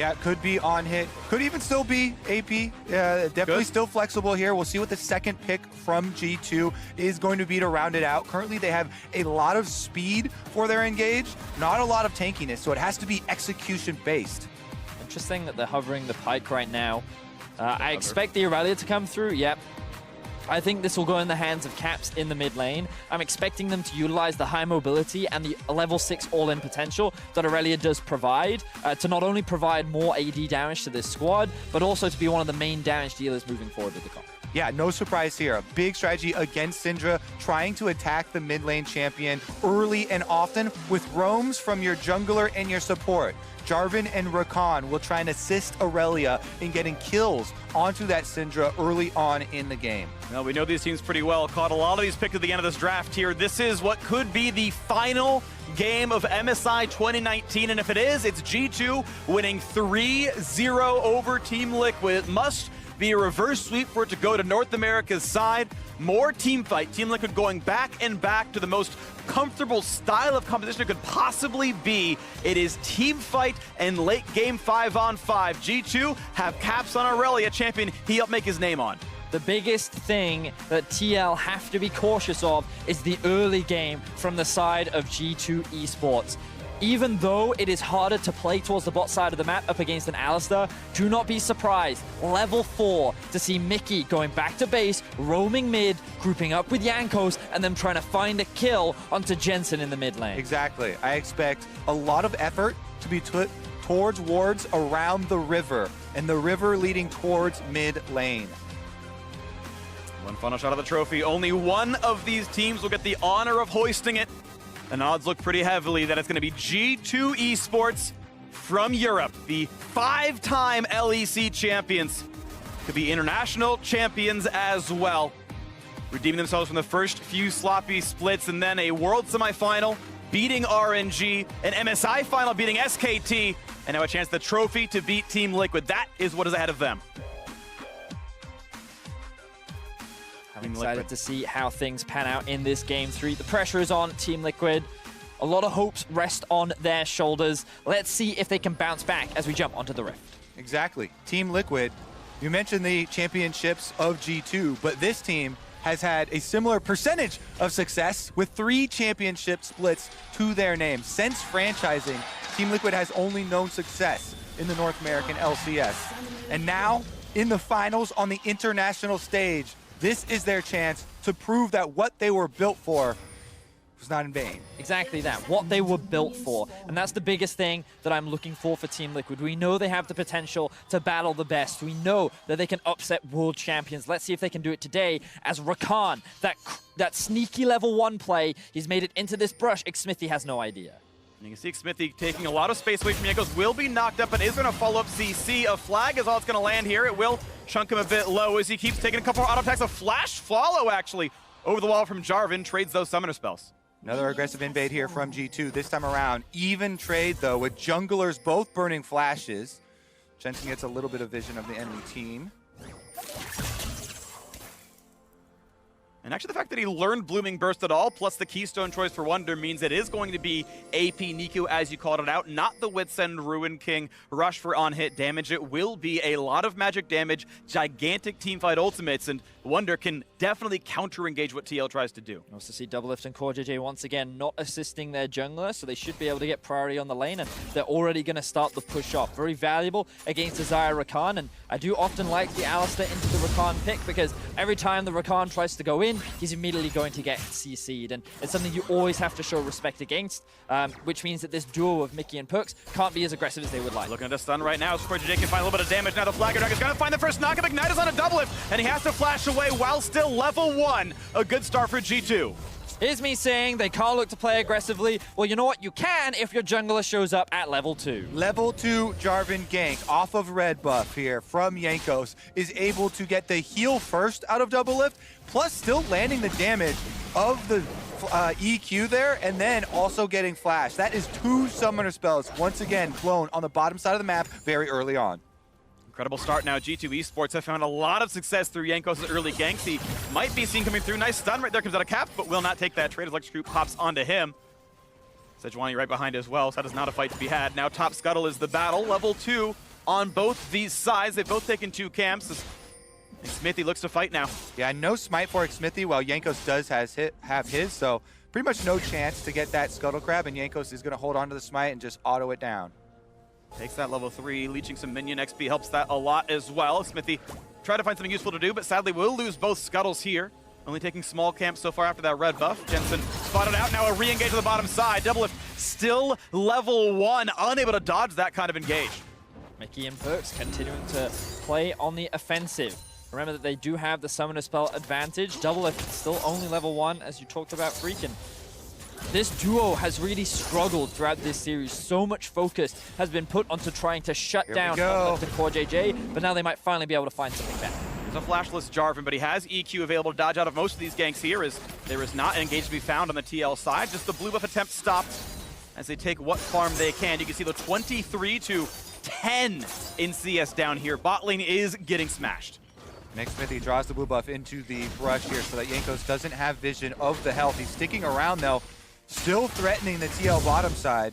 Yeah, it could be on hit. Could even still be AP. Definitely still flexible here. We'll see what the second pick from G2 is going to be to round it out. Currently, they have a lot of speed for their engage, not a lot of tankiness, so it has to be execution-based. Interesting that they're hovering the pike right now. I expect the Aurelia to come through. Yep. I think this will go in the hands of Caps in the mid lane. I'm expecting them to utilize the high mobility and the level 6 all-in potential that Aurelia does provide to not only provide more AD damage to this squad, but also to be one of the main damage dealers moving forward with the comp. Yeah, no surprise here. A big strategy against Syndra, trying to attack the mid lane champion early and often with roams from your jungler and your support. Jarvan and Rakan will try and assist Aurelia in getting kills onto that Syndra early on in the game. Well, we know these teams pretty well. Caught a lot of these picked at the end of this draft here. This is what could be the final game of MSI 2019, and if it is, it's G2 winning 3-0 over Team Liquid. It must be a reverse sweep for it to go to North America's side. More team fight. Team Liquid going back and back to the most comfortable style of competition it could possibly be. It is team fight and late game 5-on-5. G2 have Caps on Aurelia, champion he helped make his name on. The biggest thing that TL have to be cautious of is the early game from the side of G2 Esports. Even though it is harder to play towards the bot side of the map up against an Alistar, do not be surprised. Level 4 to see Mickey going back to base, roaming mid, grouping up with Jankos, and then trying to find a kill onto Jensen in the mid lane. Exactly. I expect a lot of effort to be put towards wards around the river, and the river leading towards mid lane. One final shot of the trophy. Only one of these teams will get the honor of hoisting it. And odds look pretty heavily that it's going to be G2 Esports from Europe, the 5-time LEC champions. Could be international champions as well. Redeeming themselves from the first few sloppy splits and then a world semifinal, beating RNG, an MSI final beating SKT, and now a chance at the trophy to beat Team Liquid. That is what is ahead of them. I'm excited to see how things pan out in this Game 3. The pressure is on Team Liquid. A lot of hopes rest on their shoulders. Let's see if they can bounce back as we jump onto the Rift. Exactly. Team Liquid, you mentioned the championships of G2, but this team has had a similar percentage of success with 3 championship splits to their name. Since franchising, Team Liquid has only known success in the North American LCS. And now, in the finals on the international stage, this is their chance to prove that what they were built for was not in vain. Exactly that, what they were built for. And that's the biggest thing that I'm looking for Team Liquid. We know they have the potential to battle the best. We know that they can upset world champions. Let's see if they can do it today as Rakan, that sneaky level 1 play, he's made it into this brush. Smithy has no idea. And you can see Smithy taking a lot of space away from Jankos, will be knocked up, but is going to follow up CC. A flag is all it's going to land here. It will chunk him a bit low as he keeps taking a couple of auto attacks. A flash follow, actually, over the wall from Jarvan, trades those summoner spells. Another aggressive invade here from G2. This time around, even trade, though, with junglers both burning flashes. Jensen gets a little bit of vision of the enemy team. And actually the fact that he learned Blooming Burst at all, plus the Keystone choice for Wonder, means it is going to be AP Niku, as you called it out, not the Wits End Ruin King rush for on-hit damage. It will be a lot of magic damage, gigantic teamfight ultimates, and Wonder can definitely counter-engage what TL tries to do. Also see Doublelift and Core JJ once again not assisting their jungler, so they should be able to get priority on the lane, and they're already going to start the push off. Very valuable against Desire Rakan, and I do often like the Alistar into the Rakan pick, because every time the Rakan tries to go in, he's immediately going to get CC'd, and it's something you always have to show respect against, which means that this duo of Mickey and Perks can't be as aggressive as they would like. Looking at a stun right now, Core JJ can find a little bit of damage. Now the Flagger Dragon's going to find the first knock-up. Ignite is on a Doublelift, and he has to flash away while still level 1. A good start for G2. Here's me saying they can't look to play aggressively. Well, you know what? You can if your jungler shows up at level 2. Level 2 Jarvan gank off of red buff here from Jankos is able to get the heal first out of Doublelift, plus still landing the damage of the EQ there, and then also getting flash. That is 2 summoner spells once again blown on the bottom side of the map very early on. Incredible start now. G2 Esports have found a lot of success through Jankos' early ganks. He might be seen coming through. Nice stun right there, comes out of Caps, but will not take that trade as Electric pops onto him. Sejuani right behind as well, so that is not a fight to be had. Now top scuttle is the battle. Level 2 on both these sides. They've both taken 2 camps. And Smithy looks to fight now. Yeah, no smite for Smithy, while Jankos does have his, so pretty much no chance to get that Scuttle Crab, and Jankos is going to hold on to the smite and just auto it down. Takes that level 3, leeching some minion XP helps that a lot as well. Smithy tried to find something useful to do, but sadly will lose both Scuttles here. Only taking small camps so far after that red buff. Jensen spotted out, now a re-engage to the bottom side. Doublelift still level 1, unable to dodge that kind of engage. Mickey and Perks continuing to play on the offensive. Remember that they do have the Summoner Spell advantage. Doublelift still only level 1, as you talked about, Freakin'. This duo has really struggled throughout this series. So much focus has been put onto trying to shut down the Core JJ, but now they might finally be able to find something better. There's a flashless Jarvan, but he has EQ available to dodge out of most of these ganks here, as there is not an engage to be found on the TL side. Just the blue buff attempt stopped as they take what farm they can. You can see the 23-10 in CS down here. Bot lane is getting smashed. Nick Smithy draws the blue buff into the brush here so that Jankos doesn't have vision of the health. He's sticking around though, still threatening the TL bottom side.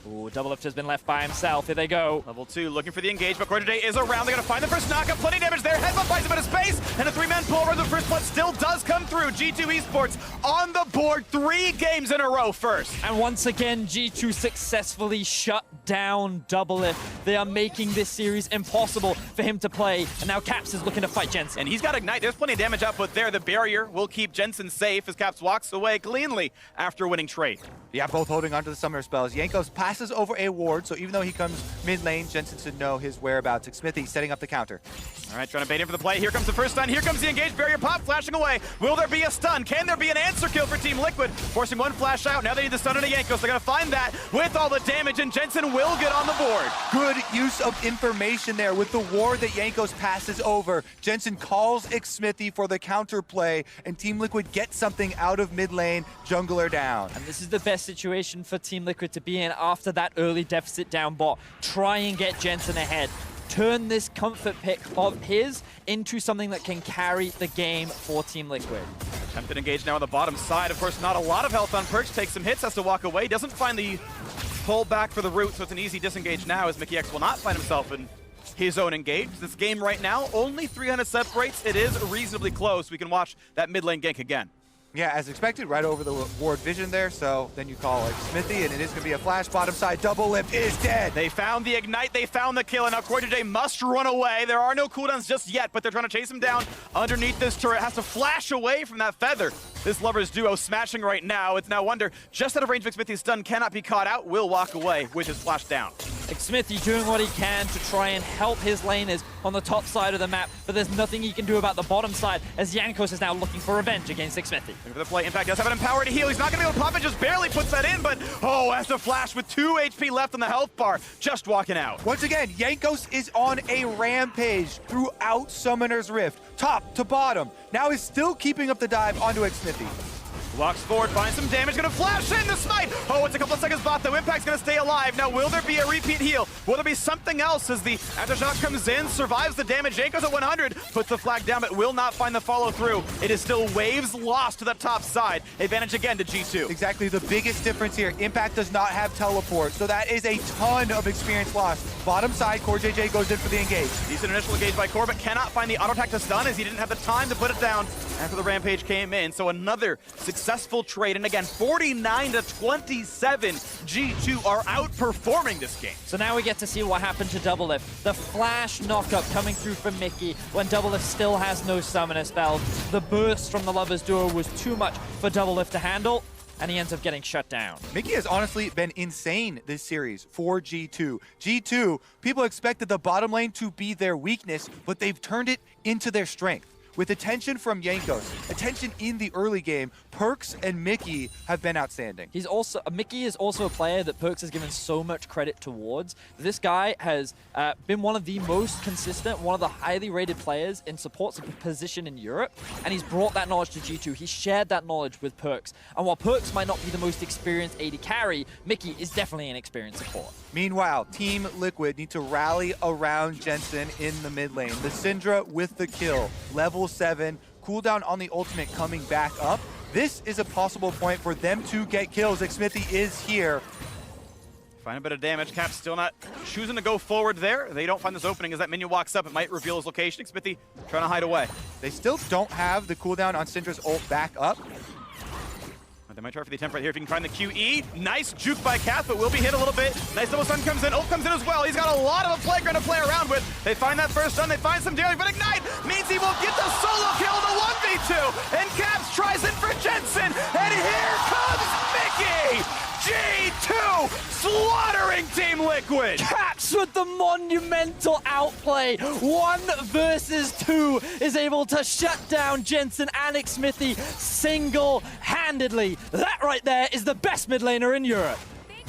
Ooh, Doublelift has been left by himself. Here they go. Level 2 looking for the engage, but Corday is around. They're going to find the first knockup. Plenty of damage there. Headbutt finds him out of space, and a 3-man pull over the first blood still does come through. G2 Esports on the board 3 games in a row first. And once again, G2 successfully shut down Doublelift. They are making this series impossible for him to play, and now Caps is looking to fight Jensen. And he's got Ignite. There's plenty of damage output there. The barrier will keep Jensen safe as Caps walks away cleanly after winning trade. Yeah, both holding onto the summoner spells. Jankos passes over a ward, so even though he comes mid lane, Jensen should know his whereabouts. Smithy setting up the counter. All right, trying to bait him for the play. Here comes the first stun. Here comes the engaged barrier pop, flashing away. Will there be a stun? Can there be an answer kill for Team Liquid? Forcing one flash out. Now they need the stun on a Jankos. They're going to find that with all the damage, and Jensen will get on the board. Good use of information there with the ward that Jankos passes over. Jensen calls Smithy for the counter play, and Team Liquid gets something out of mid lane. Jungler down. And this is the best situation for Team Liquid to be in after that early deficit down bot. Try and get Jensen ahead. Turn this comfort pick of his into something that can carry the game for Team Liquid. Attempted engage now on the bottom side. Of course, not a lot of health on Perks. Takes some hits, has to walk away. Doesn't find the pull back for the root, so it's an easy disengage now as Mickey X will not find himself in his own engage. This game right now, only 300 separates. It is reasonably close. We can watch that mid lane gank again. Yeah, as expected, right over the ward vision there, so then you call Smithy, and it is going to be a flash bottom side. Doublelift is dead. They found the ignite, they found the kill, and now Corday must run away. There are no cooldowns just yet, but they're trying to chase him down underneath this turret. Has to flash away from that feather. This lovers duo smashing right now. It's now Wonder, just out of range of Smithy's stun, cannot be caught out, will walk away with his flash down. Smithy doing what he can to try and help his laners on the top side of the map, but there's nothing he can do about the bottom side as Jankos is now looking for revenge against Smithy. Looking for the play. Impact does have an empower to heal. He's not going to be able to pop it, just barely puts that in, but oh, has to flash with 2 HP left on the health bar, just walking out. Once again, Jankos is on a rampage throughout Summoner's Rift, top to bottom. Now he's still keeping up the dive onto Smithy. Walks forward, finds some damage, gonna flash in the smite! Oh, it's a couple of seconds bot, though. Impact's gonna stay alive. Now, will there be a repeat heal? Will there be something else as the aftershock comes in, survives the damage? Jankos at 100, puts the flag down, but will not find the follow through. It is still waves lost to the top side. Advantage again to G2. Exactly, the biggest difference here. Impact does not have teleport, so that is a ton of experience lost. Bottom side, Core JJ goes in for the engage. Decent initial engage by Core, but cannot find the auto attack to stun as he didn't have the time to put it down after the rampage came in. So another successful trade, and again, 49-27. G2 are outperforming this game. So now we get to see what happened to Doublelift. The flash knockup coming through from Mickey when Doublelift still has no summoner spells. The burst from the Lovers duo was too much for Doublelift to handle, and he ends up getting shut down. Mickey has honestly been insane this series for G2. G2, people expected the bottom lane to be their weakness, but they've turned it into their strength. With attention from Jankos, attention in the early game, Perks and Mickey have been outstanding. Mickey is also a player that Perks has given so much credit towards. This guy has been one of the most consistent, one of the highly rated players in support position in Europe, and he's brought that knowledge to G2. He's shared that knowledge with Perks. And while Perks might not be the most experienced AD carry, Mickey is definitely an experienced support. Meanwhile, Team Liquid need to rally around Jensen in the mid lane. The Syndra with the kill, level 7, cooldown on the ultimate coming back up. This is a possible point for them to get kills. Smithy is here. Find a bit of damage. Cap still not choosing to go forward there. They don't find this opening as that minion walks up. It might reveal his location. Xmithie trying to hide away. They still don't have the cooldown on Syndra's ult back up. They might try for the attempt right here if you can find the QE. Nice juke by Cap, but will be hit a little bit. Nice double stun comes in. Ult comes in as well. He's got a lot of a playground to play around with. They find that first stun. They find some damage, but Ignite means he will get the solo kill, the 1v2. And Caps tries in for Jensen. And here comes Mickey! G2 slaughtering Team Liquid! Caps with the monumental outplay. 1 versus 2 is able to shut down Jensen and Xmithie single-handedly. That right there is the best mid laner in Europe.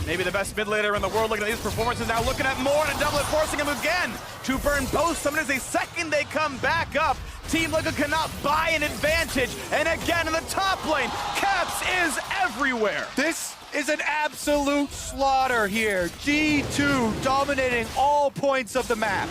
Maybe the best mid laner in the world. Looking at these performances now, looking at more and a doublet, forcing him again to burn both summoners. A second they come back up, Team Liquid cannot buy an advantage. And again in the top lane, Caps is everywhere. This is an absolute slaughter here. G2 dominating all points of the map.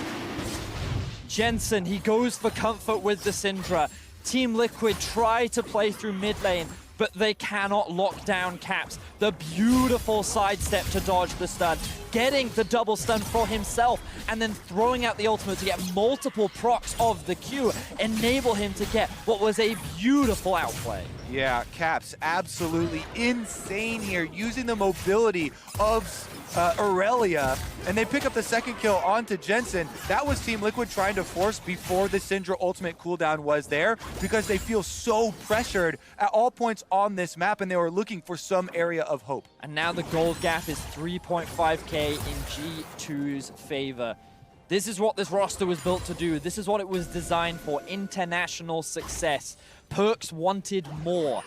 Jensen, he goes for comfort with the Syndra. Team Liquid try to play through mid lane, but they cannot lock down Caps. The beautiful sidestep to dodge the stun, getting the double stun for himself, and then throwing out the ultimate to get multiple procs of the Q, enable him to get what was a beautiful outplay. Yeah, Caps absolutely insane here, using the mobility of Aurelia, and they pick up the second kill onto Jensen. That was Team Liquid trying to force before the Syndra ultimate cooldown was there, because they feel so pressured at all points on this map, and they were looking for some area of hope. And now the gold gap is 3.5k in G2's favor. This is what this roster was built to do. This is what it was designed for, international success. Perks wanted more.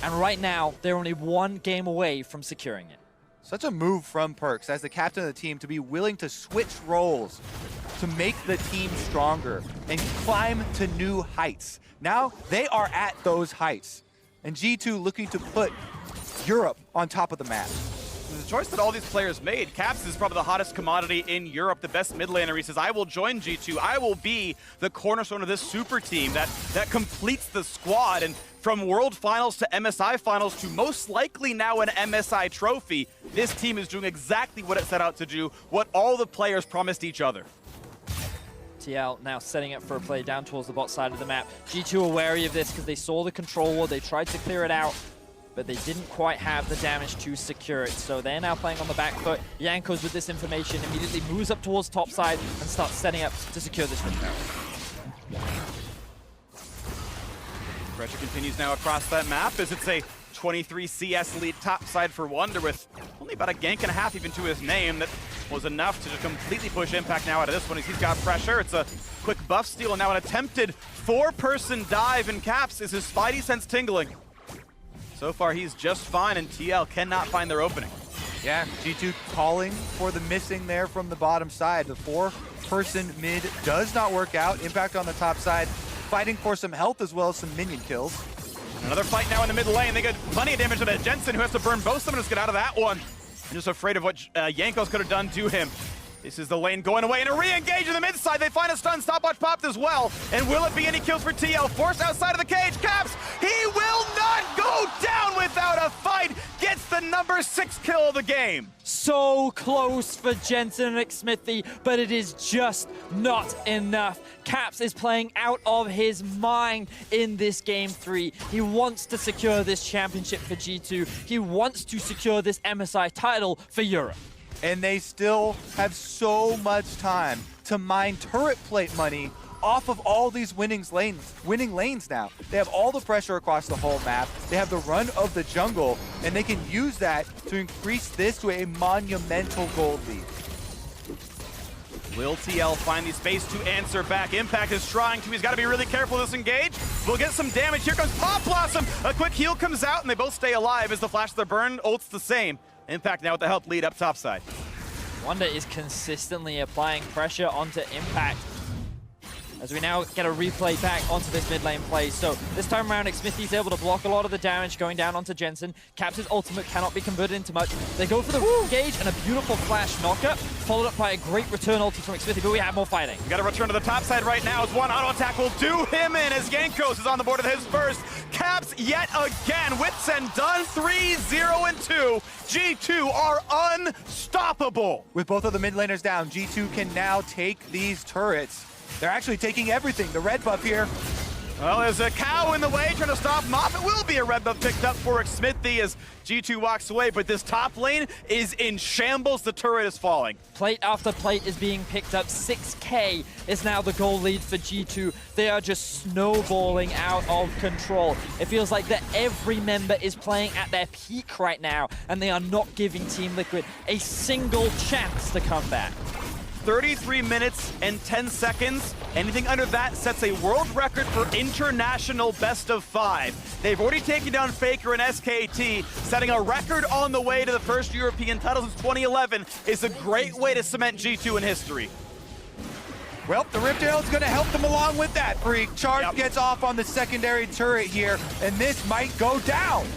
And right now, they're only 1 game away from securing it. Such a move from Perks as the captain of the team to be willing to switch roles to make the team stronger and climb to new heights. Now they are at those heights, and G2 looking to put Europe on top of the map. The choice that all these players made. Caps is probably the hottest commodity in Europe, the best mid laner. He says, I will join G2. I will be the cornerstone of this super team that completes the squad. And from World Finals to MSI Finals to most likely now an MSI trophy, this team is doing exactly what it set out to do, what all the players promised each other. TL now setting up for a play down towards the bot side of the map. G2 are wary of this because they saw the control ward. They tried to clear it out, but they didn't quite have the damage to secure it. So they're now playing on the back foot. Jankos with this information immediately moves up towards top side and starts setting up to secure this mid tower. Pressure continues now across that map as it's a 23 CS lead top side for Wonder with only about a gank and a half even to his name. That was enough to just completely push Impact now out of this one as he's got pressure. It's a quick buff steal and now an attempted 4-person dive, and Caps is his spidey sense tingling. So far he's just fine, and TL cannot find their opening. Yeah, G2 calling for the missing there from the bottom side. The 4-person mid does not work out. Impact on the top side, fighting for some health as well as some minion kills. Another fight now in the mid lane. They get plenty of damage to that Jensen, who has to burn both summoners to get out of that one. I'm just afraid of what Jankos could have done to him. This is the lane going away, and a re-engage in the mid side. They find a stun, stopwatch popped as well. And will it be any kills for TL? Forced outside of the cage. Caps, he will not go down without a fight. Gets the number 6 kill of the game. So close for Jensen and Xmithie, but it is just not enough. Caps is playing out of his mind in this game 3. He wants to secure this championship for G2. He wants to secure this MSI title for Europe. And they still have so much time to mine turret plate money off of all these winning lanes now. They have all the pressure across the whole map. They have the run of the jungle, and they can use that to increase this to a monumental gold lead. Will TL find the space to answer back? Impact is trying to. He's got to be really careful with this engage. We'll get some damage. Here comes Pop Blossom. A quick heal comes out, and they both stay alive as the flash of their burn. Ult's the same. Impact now with the help lead up top side. Wonder is consistently applying pressure onto Impact. as we now get a replay back onto this mid lane play. So this time around, Xmithy's able to block a lot of the damage going down onto Jensen. Caps' ultimate cannot be converted into much. They go for the engage and a beautiful flash knockup, followed up by a great return ulti from Xmithy, but we have more fighting. We got to return to the top side right now as one auto attack will do him in as Yankos is on the board with his first. Caps yet again with Sen done 3-0-2. G2 are unstoppable. With both of the mid laners down, G2 can now take these turrets. They're actually taking everything. The red buff here. Well, there's a cow in the way trying to stop Mop. It will be a red buff picked up for Xmithy as G2 walks away, but this top lane is in shambles. The turret is falling. Plate after plate is being picked up. 6K is now the goal lead for G2. They are just snowballing out of control. It feels like that every member is playing at their peak right now, and they are not giving Team Liquid a single chance to come back. 33 minutes and 10 seconds. Anything under that sets a world record for international best of 5. They've already taken down Faker and SKT, setting a record on the way to the first European title since 2011 is a great way to cement G2 in history. Well, the Riptail is going to help them along with that, Freak. Charge gets off on the secondary turret here, and this might go down.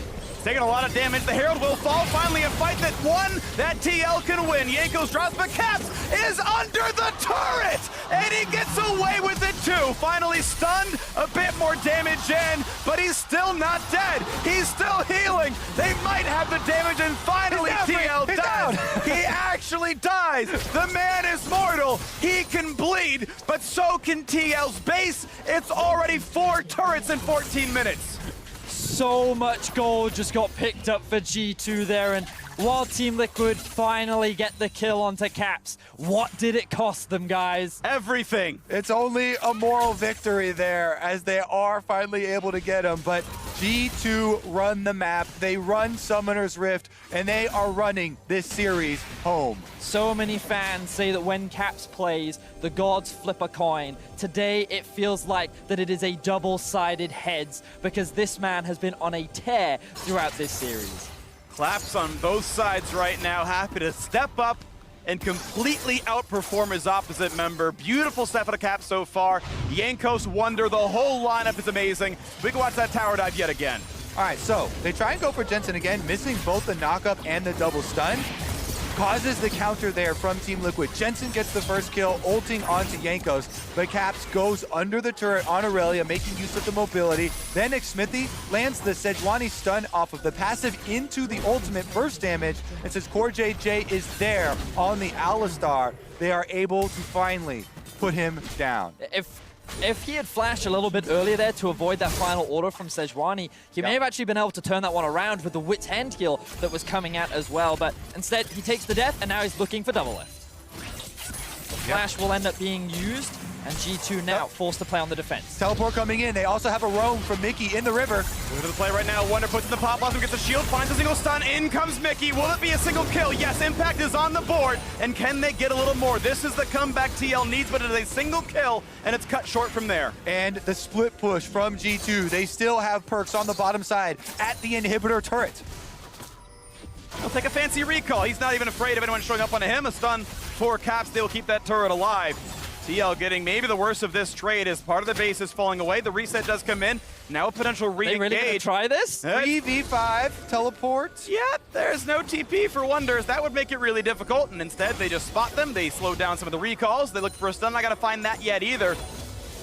Taking a lot of damage. The Herald will fall. Finally, a fight that that TL can win. Yankos drops, but Caps is under the turret, and he gets away with it too. Finally stunned, a bit more damage in, but he's still not dead. He's still healing. They might have the damage, and finally TL dies. He actually dies. The man is mortal. He can bleed, but so can TL's base. It's already 4 turrets in 14 minutes. So much gold just got picked up for G2 there, and while Team Liquid finally get the kill onto Caps, what did it cost them, guys? Everything. It's only a moral victory there as they are finally able to get him, but G2 run the map, they run Summoner's Rift, and they are running this series home. So many fans say that when Caps plays, the gods flip a coin. Today, it feels like that it is a double-sided heads because this man has been on a tear throughout this series. Claps on both sides right now, happy to step up and completely outperform his opposite member. Beautiful step out of Cap so far. Yankos Wonder, the whole lineup is amazing. We can watch that tower dive yet again. All right, so they try and go for Jensen again, missing both the knockup and the double stun. Causes the counter there from Team Liquid. Jensen gets the first kill, ulting onto Yankos, but Caps goes under the turret on Aurelia, making use of the mobility. Then Xmithy lands the Sejuani stun off of the passive into the ultimate burst damage, and since Core JJ is there on the Alistar, they are able to finally put him down. If he had flashed a little bit earlier there to avoid that final order from Sejuani, he may have actually been able to turn that one around with the Wit's Hand heal that was coming out as well, but instead he takes the death and now he's looking for double lift. Flash will end up being used, and G2 now forced to play on the defense. Teleport coming in. They also have a roam from Mickey in the river. Look at the play right now. Wonder puts in the pop blossom, gets a shield, finds a single stun. In comes Mickey. Will it be a single kill? Yes, Impact is on the board. And can they get a little more? This is the comeback TL needs, but it is a single kill, and it's cut short from there. And the split push from G2. They still have perks on the bottom side at the inhibitor turret. He'll take a fancy recall. He's not even afraid of anyone showing up on him. A stun for Caps. They will keep that turret alive. TL getting maybe the worst of this trade as part of the base is falling away. The reset does come in. Now a potential re-engage. They really gonna try this? 3v5 teleport. Yep, there's no TP for Wonders. That would make it really difficult, and instead they just spot them. They slow down some of the recalls. They look for a stun. Not gonna find that yet either.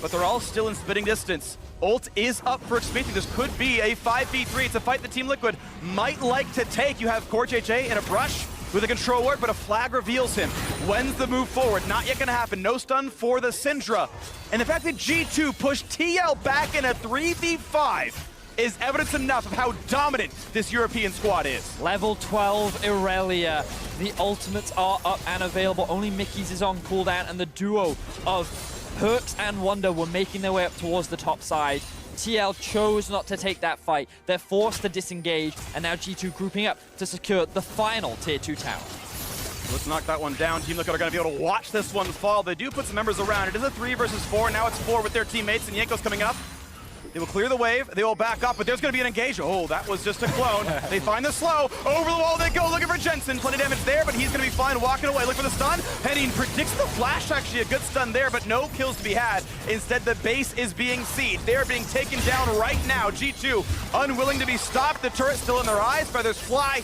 But they're all still in spitting distance. Ult is up for Xmithy. This could be a 5v3. It's a fight the Team Liquid might like to take. You have Core JJ in a brush with a control ward, but a flag reveals him. When's the move forward? Not yet gonna happen. No stun for the Syndra. And the fact that G2 pushed TL back in a 3v5 is evidence enough of how dominant this European squad is. Level 12 Aurelia. The ultimates are up and available. Only Mickey's is on cooldown, and the duo of Perks and Wonder were making their way up towards the top side. TL chose not to take that fight. They're forced to disengage, and now G2 grouping up to secure the final Tier 2 tower. Let's knock that one down. Team Liquid are going to be able to watch this one fall. They do put some members around. It is a 3 versus 4. Now it's 4 with their teammates, and Yanko's coming up. They will clear the wave, they will back up, but there's going to be an engage. Oh, that was just a clone. They find the slow, over the wall they go, looking for Jensen. Plenty of damage there, but he's going to be fine walking away. Look for the stun. Henning predicts the flash, actually a good stun there, but no kills to be had. Instead, the base is being sieged. They're being taken down right now. G2 unwilling to be stopped. The turret still in their eyes. Feathers fly.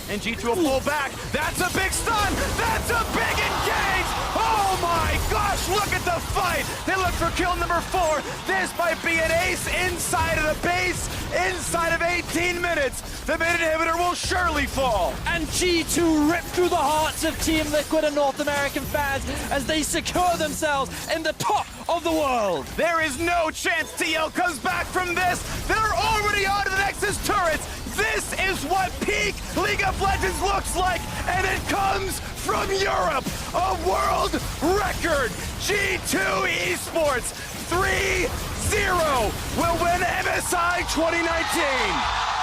And G2 will pull back. That's a big stun. That's a big engage. Oh my gosh, look at the fight. They look for kill number 4. This might be an ace inside of the base. Inside of 18 minutes, the mid inhibitor will surely fall. And G2 rip through the hearts of Team Liquid and North American fans as they secure themselves in the top of the world. There is no chance TL comes back from this. They're already on to the Nexus turrets. This is what peak League of Legends looks like, and it comes from Europe. A world record. G2 Esports 3-0 will win MSI 2019.